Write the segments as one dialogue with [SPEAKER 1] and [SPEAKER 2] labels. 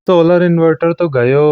[SPEAKER 1] Solar inverter तो गयो।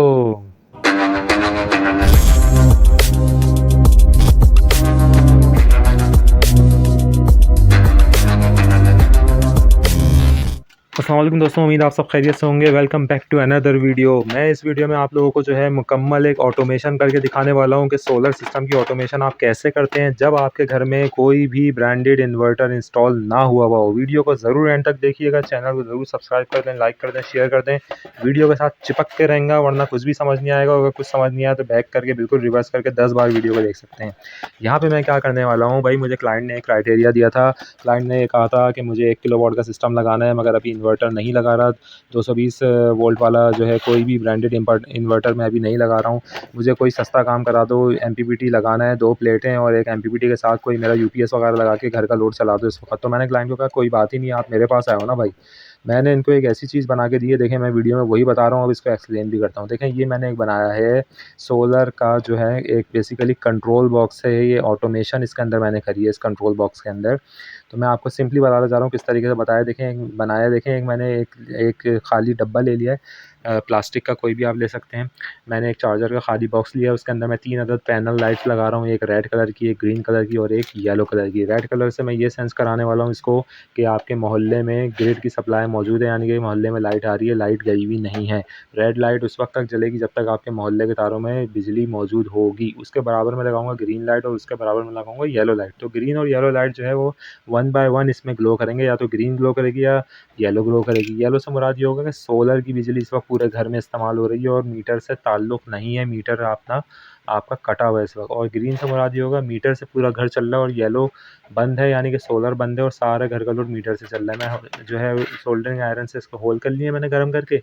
[SPEAKER 1] अस्सलाम वालेकुम दोस्तों, उम्मीद आप सब खैरियत से होंगे। Welcome back to another video. मैं इस वीडियो में आप लोगों को जो है मुकम्मल एक ऑटोमेशन करके दिखाने वाला हूं कि सोलर सिस्टम की ऑटोमेशन आप कैसे करते हैं जब आपके घर में कोई भी ब्रांडेड इन्वर्टर इंस्टॉल ना हुआ हो। वीडियो को ज़रूर एंड तक देखिएगा, चैनल को ज़रूर सब्सक्राइब कर दें, लाइक कर दें, शेयर कर दें। वीडियो के साथ चिपकते रहेंगे वरना कुछ भी समझ नहीं आएगा। अगर कुछ समझ नहीं आया तो बैक करके बिल्कुल रिवर्स करके 10 बार वीडियो को देख सकते हैं। यहाँ पर मैं क्या करने वाला हूँ भाई, मुझे क्लाइंट ने एक क्राइटेरिया दिया था। क्लाइंट ने कहा था कि मुझे 1 किलोवाट का सिस्टम लगाना है, मगर अभी इन्वर्टर नहीं लगा रहा। 220 वोल्ट वाला जो है कोई भी ब्रांडेड इन्वर्टर मैं अभी नहीं लगा रहा हूँ। मुझे कोई सस्ता काम करा दो, एमपीपीटी लगाना है, 2 प्लेटें और एक एमपीपीटी के साथ कोई मेरा यूपीएस वगैरह लगा के घर का लोड चला दो इस वक्त। तो मैंने क्लाइंट को कहा कोई बात ही नहीं, आप मेरे पास आए हो ना भाई। मैंने इनको एक ऐसी चीज़ बना के दी है, देखें मैं वीडियो में वही बता रहा हूँ, अब इसको एक्सप्लेन भी करता हूँ। देखें ये मैंने एक बनाया है सोलर का, जो है एक बेसिकली कंट्रोल बॉक्स है। ये ऑटोमेशन इसके अंदर मैंने करी है, इस कंट्रोल बॉक्स के अंदर। तो मैं आपको सिंपली बताना चाह रहा हूँ किस तरीके से बताया। देखें एक बनाया, देखें एक मैंने एक खाली डब्बा ले लिया है, प्लास्टिक का कोई भी आप ले सकते हैं। मैंने एक चार्जर का खाली बॉक्स लिया है, उसके अंदर मैं 3 अदद पैनल लाइट्स लगा रहा हूँ, एक रेड कलर की, एक ग्रीन कलर की और एक येलो कलर की। रेड कलर से मैं ये सेंस कराने वाला हूँ इसको कि आपके मोहल्ले में ग्रिड की सप्लाई मौजूद है, यानी कि मोहल्ले में लाइट आ रही है, लाइट गई हुई नहीं है। रेड लाइट उस वक्त तक जलेगी जब तक आपके मोहल्ले के तारों में बिजली मौजूद होगी। उसके बराबर में लगाऊंगा ग्रीन लाइट और उसके बराबर में लगाऊंगा येलो लाइट। तो ग्रीन और येलो लाइट जो है वो 1 बाय 1 इसमें ग्लो करेंगे, या तो ग्रीन ग्लो करेगी या येलो ग्लो करेगी। येलो से मुराद ये होगा कि सोलर की बिजली इस वक्त पूरे घर में इस्तेमाल हो रही है और मीटर से ताल्लुक़ नहीं है, मीटर अपना आपका कटा हुआ है इस वक्त। और ग्रीन से मुराद ये होगा मीटर से पूरा घर चल रहा है, और येलो बंद है यानी कि सोलर बंद है और सारे घर का लोड मीटर से चल रहा है। मैं जो है सोल्डरिंग आयरन से इसको होल कर लिए मैंने गर्म करके।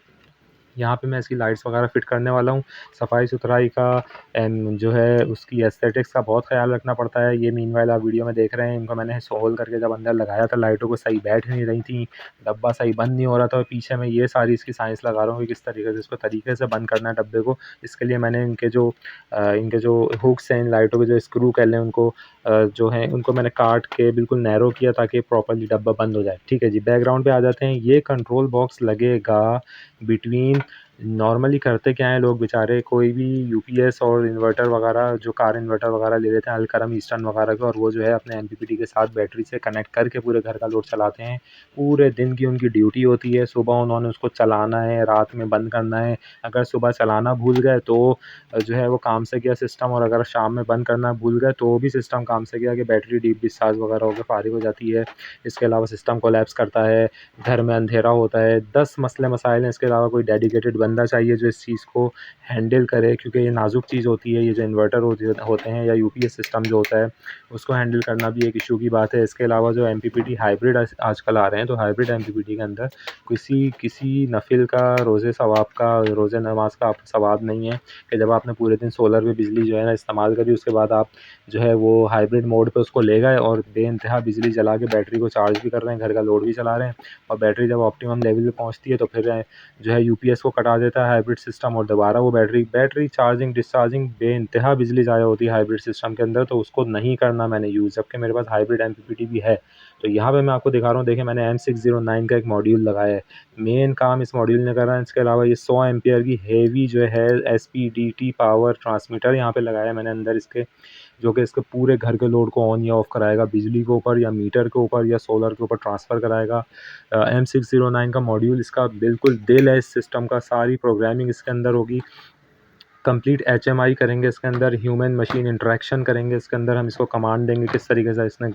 [SPEAKER 1] यहाँ पे मैं इसकी लाइट्स वगैरह फ़िट करने वाला हूँ। सफाई-सुथराई का जो है उसकी एस्थेटिक्स का बहुत ख़्याल रखना पड़ता है। ये मीनवाइल आप वीडियो में देख रहे हैं, इनको मैंने होल करके जब अंदर लगाया था, लाइटों को सही बैठ नहीं रही थी, डब्बा सही बंद नहीं हो रहा था, और पीछे मैं ये सारी इसकी साइंस लगा रहा हूँ कि किस तरीके से इसको तरीके से बंद करना है डब्बे को। इसके लिए मैंने इनके जो हुक्स हैं, इन लाइटों के जो स्क्रू कहते हैं उनको, जो हैं उनको मैंने काट के बिल्कुल नैरो किया ताकि प्रॉपर्ली डब्बा बंद हो जाए। ठीक है जी, बैकग्राउंड पे आ जाते हैं। ये कंट्रोल बॉक्स लगेगा बिटवीन, नॉर्मली करते क्या हैं लोग बेचारे, कोई भी यूपीएस और इन्वर्टर वगैरह, जो कार इन्वर्टर वगैरह ले लेते हैं अलकरम ईस्टर्न वगैरह के, और वो जो है अपने एमपीपीटी के साथ बैटरी से कनेक्ट करके पूरे घर का लोड चलाते हैं। पूरे दिन की उनकी ड्यूटी होती है, सुबह उन्होंने उसको चलाना है, रात में बंद करना है। अगर सुबह चलाना भूल गए तो जो है वो काम से गया सिस्टम, और अगर शाम में बंद करना भूल गए तो भी सिस्टम काम से गया, कि बैटरी डीप डिस्चार्ज वगैरह होकर फारिग हो जाती है। इसके अलावा सिस्टम कोलैप्स करता है, घर में अंधेरा होता है, 10 मसले मसाइल हैं। इसके अलावा कोई डेडिकेटेड बंदा चाहिए जो इस चीज़ को हैंडल करे, क्योंकि ये नाजुक चीज़ होती है। ये जो इन्वर्टर होते हैं या यूपीएस सिस्टम जो होता है, उसको हैंडल करना भी एक इशू की बात है। इसके अलावा जो एमपीपीटी हाइब्रिड आजकल आ रहे हैं, तो हाइब्रिड एमपीपीटी के अंदर किसी नफिल का, रोज़े सवाब का, रोज़े नमाज का आपको सवाब नहीं है कि जब आपने पूरे दिन सोलर पे बिजली जो है ना इस्तेमाल करी, उसके बाद आप जो है वो हाइब्रिड मोड पे उसको ले गए और बेइंतहा बिजली जला के बैटरी को चार्ज भी कर रहे हैं, घर का लोड भी चला रहे हैं। और बैटरी जब ऑप्टिमम लेवल पे पहुंचती है तो फिर जो है यूपीएस को कटा देता है हाइब्रिड सिस्टम, और दोबारा वो बैटरी चार्जिंग डिस्चार्जिंग, बेइंतहा बिजली ज़ाया होती है हाइब्रिड सिस्टम के अंदर। तो उसको नहीं करना मैंने यूज़, जबकि मेरे पास हाइब्रिड एमपीपीटी भी है। तो यहाँ पे मैं आपको दिखा रहा हूँ, देखिए मैंने M609 का एक मॉड्यूल लगाया है। मेन काम इस मॉड्यूल ने करा है। इसके अलावा ये 100 एम्पियर की हेवी जो है एसपीडीटी पावर ट्रांसमीटर यहाँ पे लगाया है मैंने अंदर इसके, जो कि इसके पूरे घर के लोड को ऑन या ऑफ कराएगा, बिजली के ऊपर या मीटर के ऊपर या सोलर के ऊपर ट्रांसफ़र कराएगा। M609 का मॉड्यूल इसका बिल्कुल दिल है इस सिस्टम का, सारी प्रोग्रामिंग इसके अंदर होगी। कंप्लीट एचएमआई करेंगे इसके अंदर, ह्यूमन मशीन इंटरेक्शन करेंगे इसके अंदर। हम इसको कमांड देंगे किस तरीके से इसने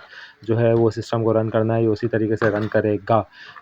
[SPEAKER 1] जो है वो सिस्टम को रन करना है, ये उसी तरीके से रन करेगा।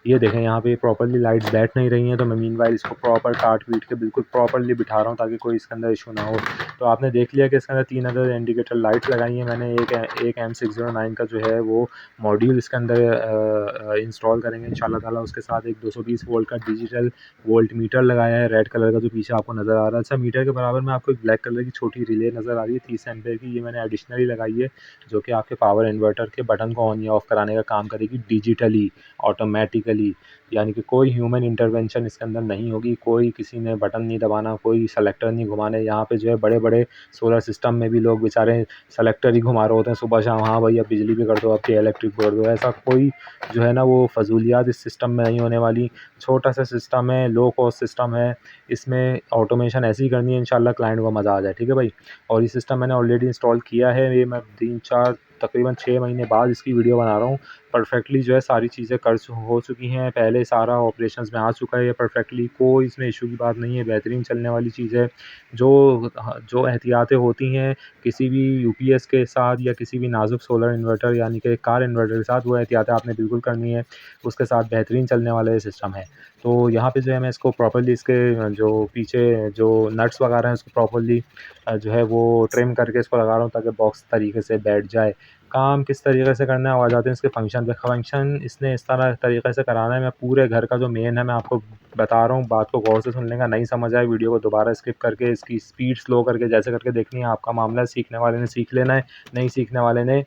[SPEAKER 1] ये देखें यहाँ पे प्रॉपर्ली लाइट्स बैठ नहीं रही हैं, तो मैं मीनवाइल इसको प्रॉपर काट पीट के बिल्कुल प्रॉपर्ली बिठा रहा हूँ ताकि कोई इसके अंदर इशू ना हो। तो आपने देख लिया कि इसके अंदर 3 अदर इंडिकेटर लाइट्स लगाई हैं मैंने। एक M609 का जो है वो मॉड्यूल इसके अंदर इंस्टॉल करेंगे इंशाल्लाह ताला। उसके साथ एक 220 वोल्ट का डिजिटल वोल्ट मीटर लगाया है रेड कलर का, जो पीछे आपको नज़र आ रहा है। अच्छा, मीटर के बराबर पर मैं आपको एक ब्लैक कलर की छोटी रिले नज़र आ रही है 30 एम्पेयर की, ये मैंने एडिशनली लगाई है, जो कि आपके पावर इन्वर्टर के बटन को ऑन या ऑफ़ कराने का काम करेगी डिजिटली, ऑटोमेटिकली। यानी कि कोई ह्यूमन इंटरवेंशन इसके अंदर नहीं होगी, कोई किसी ने बटन नहीं दबाना, कोई सेलेक्टर नहीं घुमाने। यहाँ पे जो है बड़े-बड़े सोलर सिस्टम में भी लोग बेचारे सेलेक्टर ही घुमा रहे होते हैं सुबह शाम, हाँ भाई अब बिजली भी कर दो, अब के इलेक्ट्रिक कर दो। ऐसा कोई जो है ना वो फ़ज़ूलियात इस सिस्टम में नहीं होने वाली। छोटा सा सिस्टम है, लो कॉस्ट सिस्टम है, इसमें ऑटोमेशन ऐसी करनी है इंशाल्लाह क्लाइंट को मज़ा आ जाए, ठीक है भाई। और ये सिस्टम मैंने ऑलरेडी इंस्टॉल किया है, ये मैं 3-4 तकरीबन 6 महीने बाद इसकी वीडियो बना रहा हूँ। परफेक्टली जो है सारी चीज़ें हो चुकी हैं, पहले सारा ऑपरेशंस में आ चुका है ये परफेक्टली, कोई इसमें इशू की बात नहीं है, बेहतरीन चलने वाली चीज़ है। जो एहतियातें होती हैं किसी भी यूपीएस के साथ या किसी भी नाजुक सोलर इन्वर्टर यानी कि कार इन्वर्टर के साथ, वो एहतियातें आपने बिल्कुल करनी है, उसके साथ बेहतरीन चलने वाला ये सिस्टम है। तो यहाँ पे जो है मैं इसको प्रॉपर्ली इसके जो पीछे जो नट्स वगैरह हैं उसको प्रॉपर्ली जो है वो ट्रिम करके इसको लगा रहा हूँ ताकि बॉक्स तरीके से बैठ जाए। काम किस तरीके से करना है, आ जाते हैं इसके फंक्शन पे। फंक्शन इसने इस तरह तरीके से कराना है, मैं पूरे घर का जो मेन है मैं आपको बता रहा हूँ, बात को गौर से सुन लेंगे, नहीं समझ आए वीडियो को दोबारा स्किप करके इसकी स्पीड स्लो करके जैसे करके देखनी है, आपका मामला है। सीखने वाले ने सीख लेना है, नहीं सीखने वाले ने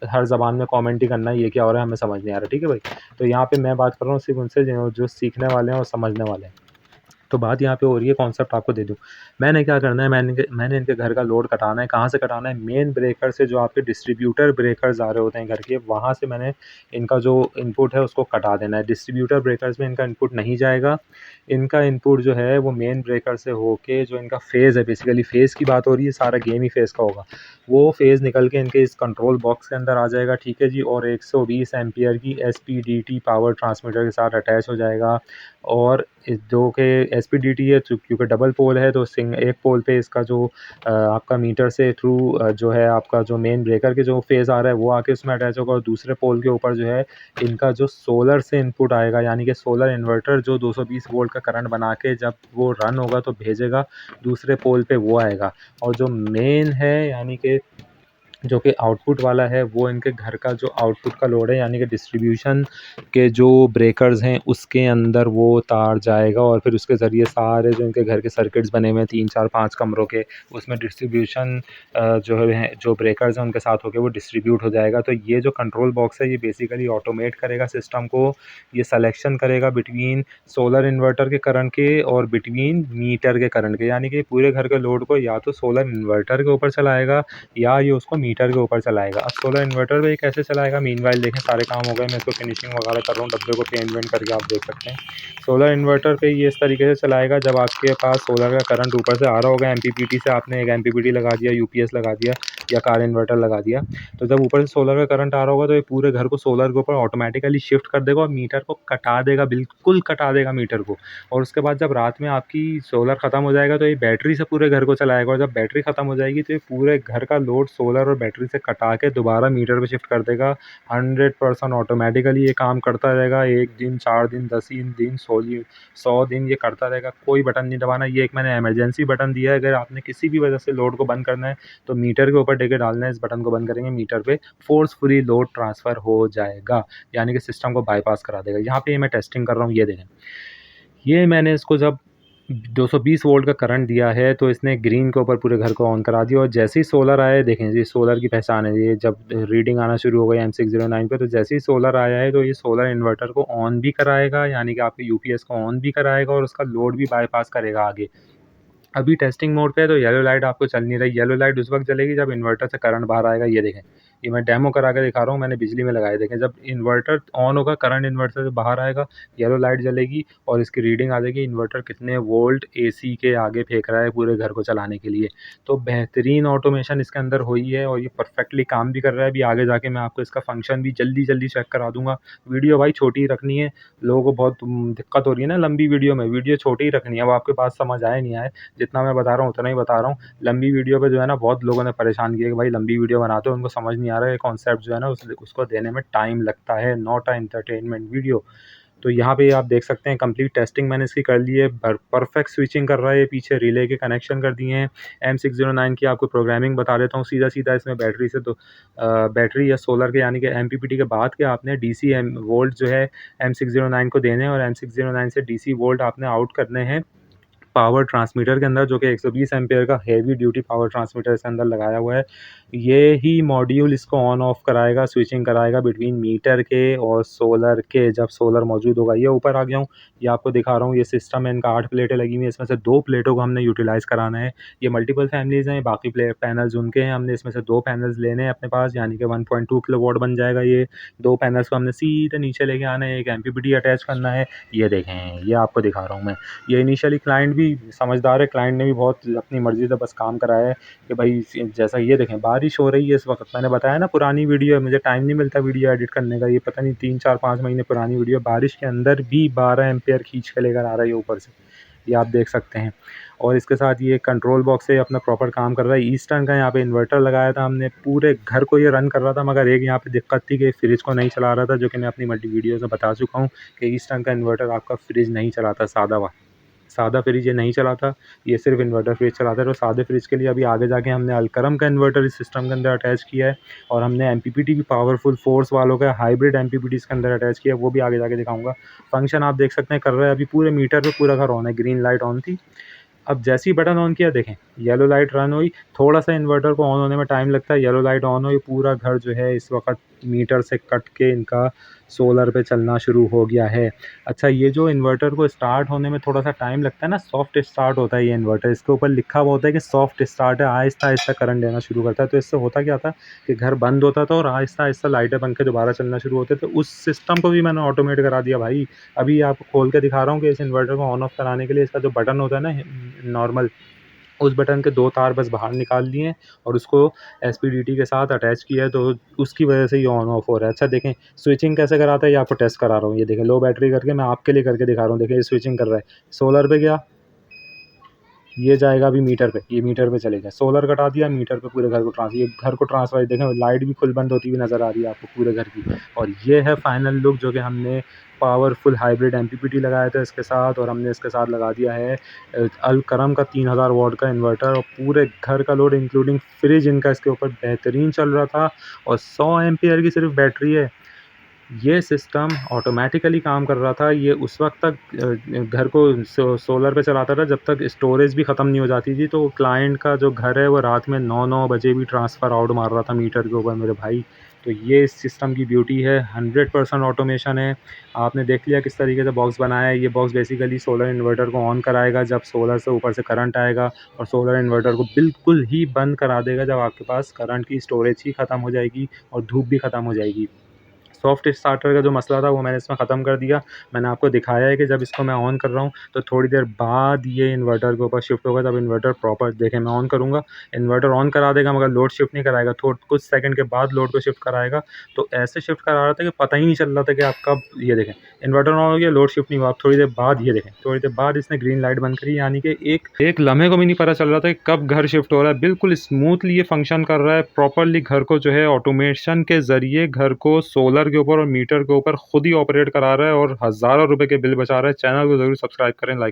[SPEAKER 1] हर ज़बान में कमेंट ही करना है, ये क्या हो रहा है हमें समझ नहीं आ रहा, ठीक है भाई। तो यहाँ पे मैं बात कर रहा हूँ सिर्फ उनसे जो सीखने वाले हैं और समझने वाले हैं। तो बात यहाँ पे हो रही है, कॉन्सेप्ट आपको दे दूँ। मैंने क्या करना है, मैंने इनके घर का लोड कटाना है। कहाँ से कटाना है? मेन ब्रेकर से, जो आपके डिस्ट्रीब्यूटर ब्रेकर्स आ रहे होते हैं घर के, वहाँ से मैंने इनका जो इनपुट है उसको कटा देना है। डिस्ट्रीब्यूटर ब्रेकर्स में इनका इनपुट नहीं जाएगा। इनका इनपुट जो है वो मेन ब्रेकर से होके जो इनका फ़ेज़ है, बेसिकली फ़ेज़ की बात हो रही है, सारा गेम ही फ़ेज़ का होगा। वो फ़ेज़ निकल के इनके इस कंट्रोल बॉक्स के अंदर आ जाएगा, ठीक है जी। और 120 एम्पीयर की एसपीडीटी पावर ट्रांसमीटर के साथ अटैच हो जाएगा। और जो कि एसपीडीटी है, क्योंकि डबल पोल है, तो एक पोल पे इसका जो आपका मीटर से थ्रू जो है आपका जो मेन ब्रेकर के जो फेज़ आ रहा है वो आके उसमें अटैच होगा। और दूसरे पोल के ऊपर जो है इनका जो सोलर से इनपुट आएगा, यानी कि सोलर इन्वर्टर जो 220 वोल्ट का करंट बना के जब वो रन होगा तो भेजेगा, दूसरे पोल पे वो आएगा। और जो मेन है यानी कि जो कि आउटपुट वाला है, वो इनके घर का जो आउटपुट का लोड है यानी कि डिस्ट्रीब्यूशन के जो ब्रेकर्स हैं उसके अंदर वो तार जाएगा। और फिर उसके ज़रिए सारे जो इनके घर के सर्किट्स बने हुए हैं 3-4-5 कमरों के, उसमें डिस्ट्रीब्यूशन जो है जो ब्रेकर्स हैं उनके साथ होके वो डिस्ट्रीब्यूट हो जाएगा। तो ये जो कंट्रोल बॉक्स है ये बेसिकली ऑटोमेट करेगा सिस्टम को, ये सलेक्शन करेगा बिटवीन सोलर इन्वर्टर के करंट के और बिटवीन मीटर के करंट के, यानी कि पूरे घर के लोड को या तो सोलर इन्वर्टर के ऊपर चलाएगा या ये उसको मीटर के ऊपर चलाएगा। अब सोलर इन्वर्टर पे ये कैसे चलाएगा? मीनवाइल देखें सारे काम हो गए, मैं इसको फिनिशिंग वगैरह कर रहा हूँ, डब्बे को पेंट वेंट करके आप देख सकते हैं। सोलर इन्वर्टर पे ये इस तरीके से चलाएगा, जब आपके पास सोलर का करंट ऊपर से आ रहा होगा, एमपीपीटी से आपने एक एमपीपीटी लगा दिया, यूपीएस लगा दिया या कार इन्वर्टर लगा दिया, तो जब ऊपर से सोलर का करंट आ रहा होगा तो ये पूरे घर को सोलर के ऊपर ऑटोमेटिकली शिफ्ट कर देगा और मीटर को कटा देगा, बिल्कुल कटा देगा मीटर को। और उसके बाद जब रात में आपकी सोलर ख़त्म हो जाएगा तो ये बैटरी से पूरे घर को चलाएगा, और जब बैटरी ख़त्म हो जाएगी तो ये पूरे घर का लोड सोलर और बैटरी से कटा के दोबारा मीटर पे शिफ्ट कर देगा। 100% ऑटोमेटिकली ये काम करता रहेगा। 1 दिन, 4 दिन, 10 दिन, 100 दिन ये करता रहेगा, कोई बटन नहीं दबाना। ये एक मैंने इमरजेंसी बटन दिया है, अगर आपने किसी भी वजह से लोड को बंद करना है तो मीटर के ऊपर टेके डालना है, इस बटन को बंद करेंगे, मीटर पे फ़ोर्सफुली लोड ट्रांसफ़र हो जाएगा, यानी कि सिस्टम को बाईपास करा देगा। यहाँ पे मैं टेस्टिंग कर रहा हूँ, ये देखें। ये मैंने इसको जब 220 वोल्ट का करंट दिया है तो इसने ग्रीन के ऊपर पूरे घर को ऑन करा दिया, और जैसे ही सोलर आया, देखें ये सोलर की पहचान है, ये जब रीडिंग आना शुरू हो गई M609 पे, तो जैसे ही सोलर आया है तो ये सोलर इन्वर्टर को ऑन भी कराएगा, यानी कि आपके यूपीएस को ऑन भी कराएगा और उसका लोड भी बाईपास करेगा आगे। अभी टेस्टिंग मोड पे है तो येलो लाइट आपको चल नहीं रही। येलो लाइट उस वक्त जलेगी जब इन्वर्टर से करंट बाहर आएगा। ये देखें, ये मैं डेमो करा के दिखा रहा हूँ, मैंने बिजली में लगाया। देखें जब इन्वर्टर ऑन होगा, करंट इन्वर्टर से बाहर आएगा, येलो लाइट जलेगी और इसकी रीडिंग आ जाएगी इन्वर्टर कितने वोल्ट एसी के आगे फेंक रहा है पूरे घर को चलाने के लिए। तो बेहतरीन ऑटोमेशन इसके अंदर हुई है और ये परफेक्टली काम भी कर रहा है। अभी आगे जाके मैं आपको इसका फंक्शन भी जल्दी चेक करा दूंगा। वीडियो भाई छोटी रखनी है, लोगों को बहुत दिक्कत हो रही है ना लंबी वीडियो में, वीडियो छोटी ही रखनी है। अब आपके पास समझ आए नहीं आए, जितना मैं बता रहा हूँ उतना ही बता रहा हूँ। लंबी वीडियो पे जो है ना बहुत लोगों ने परेशान किया कि भाई लंबी वीडियो बनाते हो, उनको समझ नहीं आ रहा है कॉन्सेप्ट जो है ना उसको देने में टाइम लगता है, नॉट अ एंटरटेनमेंट वीडियो। तो यहाँ पे आप देख सकते हैं कंप्लीट टेस्टिंग मैंने इसकी कर ली है, परफेक्ट स्विचिंग कर रहा है, पीछे रिले के कनेक्शन कर दिए हैं। M609 की आपको प्रोग्रामिंग बता देता हूँ, सीधा इसमें बैटरी से तो बैटरी या सोलर के यानी कि एमपीपीटी के बाद के आपने डीसी वोल्ट जो है M609 को देने हैं और M609 से डीसी वोल्ट आपने आउट करने हैं पावर ट्रांसमीटर के अंदर, जो कि 120 एम्पीयर का हेवी ड्यूटी पावर ट्रांसमीटर इसके अंदर लगाया हुआ है। ये ही मॉड्यूल इसको ऑन ऑफ कराएगा, स्विचिंग कराएगा बिटवीन मीटर के और सोलर के, जब सोलर मौजूद होगा। ये ऊपर आ गया हूँ, ये आपको दिखा रहा हूँ। ये सिस्टम है, इनका 8 प्लेटें लगी हुई हैं, इसमें से 2 प्लेटों को हमने यूटिलाइज़ कराना है। ये मल्टीपल फैमिलीज़ हैं, बाकी पैनल्स उनके हैं, हमने इसमें से 2 पैनल्स लेने हैं अपने पास, यानी कि 1.2 किलोवाट बन जाएगा ये। 2 पैनल्स को हमने सीधे नीचे लेके आना है, एक एमपीपीटी अटैच करना है। ये देखें, ये आपको दिखा रहा हूँ मैं। ये इनिशियली क्लाइंट भी समझदार है, क्लाइंट ने भी बहुत अपनी मर्ज़ी से बस काम कराया है कि भाई जैसा ये देखें, बारिश हो रही है इस वक़्त। मैंने बताया ना पुरानी वीडियो है, मुझे टाइम नहीं मिलता वीडियो एडिट करने का। ये पता नहीं 3, 4, 5 महीने पुरानी वीडियो, बारिश के अंदर भी 12 एम्पीयर खींच के लेकर आ रहा है ऊपर से, ये आप देख सकते हैं। और इसके साथ ये कंट्रोल बॉक्स है, अपना प्रॉपर काम कर रहा है। ईस्टर्न का यहाँ पे इन्वर्टर लगाया था हमने, पूरे घर को ये रन कर रहा था, मगर एक यहाँ पे दिक्कत थी कि फ्रिज को नहीं चला रहा था, जो कि मैं अपनी मल्टी वीडियोज़ में बता चुका हूँ कि ईस्टर्न का इन्वर्टर आपका फ्रिज नहीं चलाता, सादा फ्रिज ये नहीं चलाता, ये सिर्फ इन्वर्टर फ्रिज चलाता है। तो सादे फ्रिज के लिए अभी आगे जाके हमने अलकरम का इन्वर्टर इस सिस्टम के अंदर अटैच किया है, और हमने एमपीपीटी भी पावरफुल फोर्स वालों का हाइब्रिड एमपीपीटी इसके अंदर अटैच किया है, वो भी आगे जाके दिखाऊंगा। फंक्शन आप देख सकते हैं कर रहा है, अभी पूरे मीटर पे पूरा घर ऑन है, ग्रीन लाइट ऑन थी। अब जैसे ही बटन ऑन किया देखें, येलो लाइट रन हुई। थोड़ा-सा इन्वर्टर को ऑन होने में टाइम लगता है, येलो लाइट ऑन हुई, पूरा घर जो है इस वक़्त मीटर से कट के इनका सोलर पे चलना शुरू हो गया है। अच्छा, ये जो इन्वर्टर को स्टार्ट होने में थोड़ा-सा टाइम लगता है ना, सॉफ्ट स्टार्ट होता है ये इन्वर्टर, इसके ऊपर लिखा हुआ होता है कि सॉफ्ट स्टार्ट है, आहिस्ता-आहिस्ता करंट देना शुरू करता है। तो इससे होता क्या था कि घर बंद होता था और आहिस्ता-आहिस्ता लाइटें, पंखे दोबारा चलना शुरू होते थे। उस सिस्टम को भी मैंने ऑटोमेट करा दिया भाई। अभी आपको खोल के दिखा रहा हूँ कि इस इन्वर्टर को ऑन ऑफ कराने के लिए इसका जो बटन होता है ना नॉर्मल, उस बटन के 2 तार बस बाहर निकाल लिए हैं और उसको एसपीडीटी के साथ अटैच किया है, तो उसकी वजह से ये ऑन ऑफ हो रहा है। अच्छा देखें, स्विचिंग कैसे कराता है ये आपको टेस्ट करा रहा हूँ। ये देखें, लो बैटरी करके मैं आपके लिए करके दिखा रहा हूँ। देखिए ये स्विचिंग कर रहा है, सोलर पे गया, ये जाएगा अभी मीटर पे, ये मीटर पे चलेगा। सोलर कटा दिया, मीटर पे पूरे घर को ये घर को ट्रांसफर, देखें लाइट भी खुल बंद होती हुई नज़र आ रही है आपको पूरे घर की। और ये है फाइनल लुक, जो कि हमने पावरफुल हाइब्रिड एमपीपीटी लगाया था इसके साथ, और हमने इसके साथ लगा दिया है अलकरम का 3000 वॉट का इन्वर्टर, और पूरे घर का लोड इंक्लूडिंग फ्रिज इनका इसके ऊपर बेहतरीन चल रहा था। और 100 एम्पियर की सिर्फ बैटरी है। ये सिस्टम ऑटोमेटिकली काम कर रहा था। ये उस वक्त तक घर को सोलर पे चलाता था जब तक स्टोरेज भी ख़त्म नहीं हो जाती थी। तो क्लाइंट का जो घर है वो रात में 9-9 बजे भी ट्रांसफ़र आउट मार रहा था मीटर के ऊपर मेरे भाई। तो ये इस सिस्टम की ब्यूटी है, 100% ऑटोमेशन है। आपने देख लिया किस तरीके से बॉक्स बनाया है। ये बॉक्स बेसिकली सोलर इन्वर्टर को ऑन कराएगा जब सोलर से ऊपर से करंट आएगा, और सोलर इन्वर्टर को बिल्कुल ही बंद करा देगा जब आपके पास करंट की स्टोरेज ही ख़त्म हो जाएगी और धूप भी ख़त्म हो जाएगी। सॉफ्ट स्टार्टर का जो मसला था वो मैंने इसमें ख़त्म कर दिया। मैंने आपको दिखाया है कि जब इसको मैं ऑन कर रहा हूँ तो थोड़ी देर बाद ये इन्वर्टर के ऊपर शिफ्ट होगा। जब इन्वर्टर प्रॉपर देखें, मैं ऑन करूँगा, इन्वर्टर ऑन करा देगा मगर लोड शिफ्ट नहीं कराएगा, कुछ सेकंड के बाद लोड को शिफ्ट कराएगा। तो ऐसे शिफ्ट करा रहा था कि पता ही नहीं चल रहा था कि आप कब, ये देखें इन्वर्टर ऑन हो गया, लोड शिफ्ट नहीं हुआ। आप थोड़ी देर बाद, ये देखें थोड़ी देर बाद इसने ग्रीन लाइट बंद करी, यानी कि एक लम्हे को भी नहीं पता चल रहा था कि कब घर शिफ्ट हो रहा है। बिल्कुल स्मूथली ये फंक्शन कर रहा है प्रॉपरली। घर को जो है ऑटोमेशन के ज़रिए घर को सोलर के ऊपर और मीटर के ऊपर खुद ही ऑपरेट करा रहा है और हज़ारों रुपए के बिल बचा रहा है। चैनल को ज़रूर सब्सक्राइब करें, लाइक